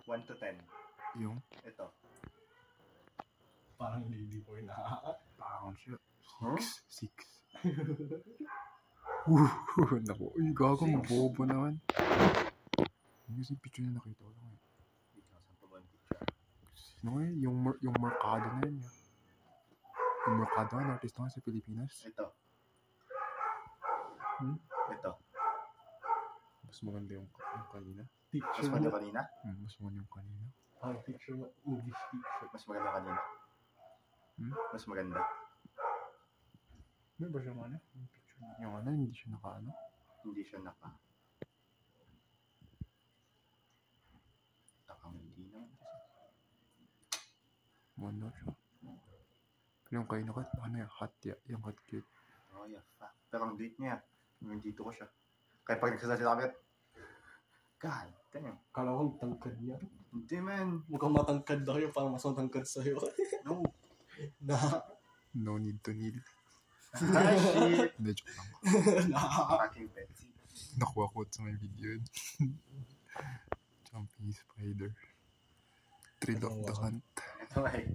1 to 10. Yung? Ito. Parang lady boy na. Parang siya. Huh? 6. Naku, uy, gago, mabobo naman. Yung kasi picture na nakita ko lang eh. Saan pa ba ang picture? Sino nga yun? Yung Mercado na yun. Yung Mercado na, artist nga sa Pilipinas. Ito. Ito. Mas maganda yung kanina. Mas Picture maganda mo. kanina? Mas maganda yung kanina. Picture mo. English picture. Mas maganda kanina? Mas maganda. May ba siya ano? Yung picture na. Yung ano, hindi siya naka-ano? Hindi siya naka. Takang hindi naman kasi. Wala siya. Pero yung kanina ko, ano yung hot yung hot cute. Oh, yeah, fuck. Pero ang date niya, yung dito ko siya. Kaya pag nagsasalita kami, God damn. Kala ko tangkad niya. Hindi, man. Mukhang matangkad na kayo, parang mas matangkad sa'yo. No. No need to kneel. Ah, shit. Hindi, joke lang. Fucking Betsy. Nakuha ko sa may video yun. Jumping spider. Thrill of the hunt. Ito ay,